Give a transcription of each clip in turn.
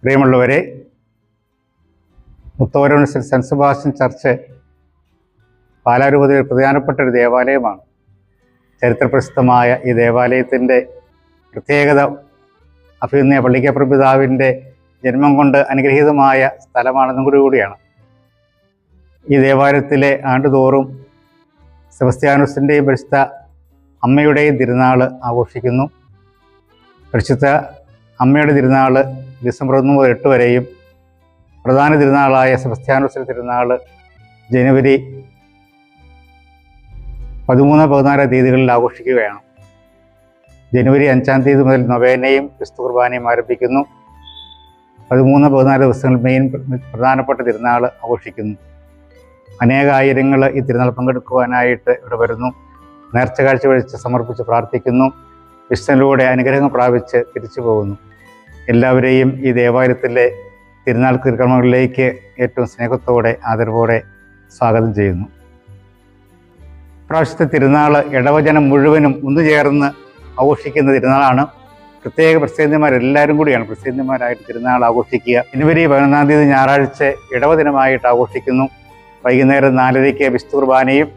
പ്രിയമുള്ളവരെ, മുത്തോരം cent Sebastian church പാലാരൂപതയിൽ പ്രധാനപ്പെട്ട ഒരു ദേവാലയമാണ്. ചരിത്രപ്രസിദ്ധമായ ഈ ദേവാലയത്തിൻ്റെ പ്രത്യേകത അഭിനന്ദ പള്ളിക്കപ്രപിതാവിൻ്റെ ജന്മം കൊണ്ട് അനുഗ്രഹീതമായ സ്ഥലമാണെന്നും കൂടിയാണ്. ഈ ദേവാലയത്തിലെ ആണ്ടുതോറും സെബസ്ത്യാനോസിൻ്റെയും പരിശുദ്ധ അമ്മയുടെയും തിരുനാൾ ആഘോഷിക്കുന്നു. പരിശുദ്ധ അമ്മയുടെ തിരുനാൾ ഡിസംബർ 1 മുതൽ 8 വരെയും പ്രധാന തിരുനാളായ സെബസ്ത്യാനോസിൻ്റെ തിരുനാൾ ജനുവരി 13-14 തീയതികളിൽ ആഘോഷിക്കുകയാണ്. ജനുവരി 5 തീയതി മുതൽ നൊവേനയും ക്രിസ്തു കുർബാനയും ആരംഭിക്കുന്നു. 13-14 ദിവസങ്ങൾ പ്രധാനപ്പെട്ട തിരുനാൾ ആഘോഷിക്കുന്നു. അനേകായിരങ്ങൾ ഈ തിരുനാൾ പങ്കെടുക്കുവാനായിട്ട് ഇവിടെ വരുന്നു. നേർച്ച കാഴ്ച കഴിച്ച് സമർപ്പിച്ച് പ്രാർത്ഥിക്കുന്നു. വിഷ്ണുവിലൂടെ അനുഗ്രഹം പ്രാപിച്ച് തിരിച്ചു പോകുന്നു. എല്ലാവരെയും ഈ ദേവാലയത്തിലെ തിരുനാൾ തിരുക്കർമ്മങ്ങളിലേക്ക് ഏറ്റവും സ്നേഹത്തോടെ ആദരവോടെ സ്വാഗതം ചെയ്യുന്നു. പ്രാവശ്യത്തെ തിരുനാൾ ഇടവജനം മുഴുവനും ഒന്നുചേർന്ന് ആഘോഷിക്കുന്ന തിരുനാളാണ്. പ്രത്യേക പ്രസിദ്ധന്മാരെല്ലാവരും കൂടിയാണ് പ്രസിദ്ധന്മാരായിട്ട് തിരുനാൾ ആഘോഷിക്കുക. ജനുവരി 11 തീയതി ഞായറാഴ്ച ഇടവദിനമായിട്ട് ആഘോഷിക്കുന്നു. വൈകുന്നേരം 4:30 വിശുദ്ധ കുർബാനയും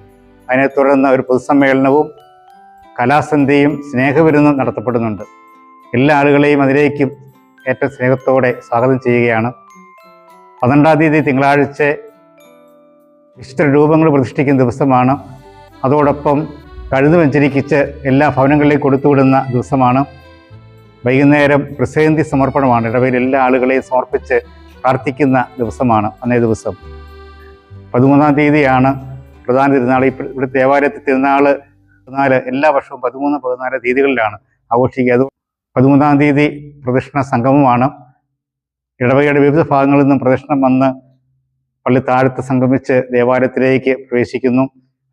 അതിനെ തുടർന്ന് ഒരു പൊതുസമ്മേളനവും കലാസന്ധ്യയും സ്നേഹവിരുന്നും നടത്തപ്പെടുന്നുണ്ട്. എല്ലാ ആളുകളെയും അതിലേക്കും ഏറ്റവും സ്നേഹത്തോടെ സ്വാഗതം ചെയ്യുകയാണ്. 12 തീയതി തിങ്കളാഴ്ച വിശുദ്ധ രൂപങ്ങൾ പ്രതിഷ്ഠിക്കുന്ന ദിവസമാണ്. അതോടൊപ്പം കഴുതു വെഞ്ചരിക്കിച്ച് എല്ലാ ഭവനങ്ങളിലേക്കും കൊടുത്തുവിടുന്ന ദിവസമാണ്. വൈകുന്നേരം പ്രസേന്തി സമർപ്പണമാണ്. ഇടവയിൽ എല്ലാ ആളുകളെയും സമർപ്പിച്ച് പ്രാർത്ഥിക്കുന്ന ദിവസമാണ് അന്നേ ദിവസം. 13 തീയതിയാണ് പ്രധാന തിരുനാൾ. ഇവിടെ ദേവാലയത്തിൽ തിരുനാൾ എല്ലാ വർഷവും 13-14 തീയതികളിലാണ് ആഘോഷിക്കുക. അത് 13 തീയതി പ്രദക്ഷിണ സംഗമമാണ്. ഇടവകയുടെ വിവിധ ഭാഗങ്ങളിൽ നിന്നും പ്രദക്ഷിണം വന്ന് പള്ളി താഴത്ത് സംഗമിച്ച് ദേവാലയത്തിലേക്ക് പ്രവേശിക്കുന്നു.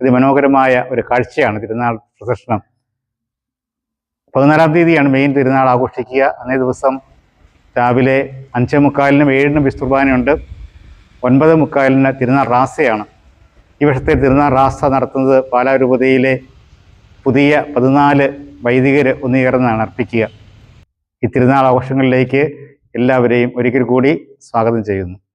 അതിമനോഹരമായ ഒരു കാഴ്ചയാണ് തിരുനാൾ പ്രദക്ഷിണം. 14 തീയതിയാണ് മെയിൻ തിരുനാൾ ആഘോഷിക്കുക. അന്നേ ദിവസം രാവിലെ 5:45-നും 7-നും വിശുദ്ധ കുർബാനയുണ്ട്. 9:45-ന് തിരുനാൾ റാസയാണ്. ഈ വർഷത്തെ തിരുനാൾ റാസ നടത്തുന്നത് പാലാരൂപതയിലെ പുതിയ 14 വൈദികർ ഒന്നുചേർന്നാണ് അർപ്പിക്കുക. ഈ തിരുനാൾ ആഘോഷങ്ങളിലേക്ക് എല്ലാവരെയും ഒരിക്കൽ കൂടി സ്വാഗതം ചെയ്യുന്നു.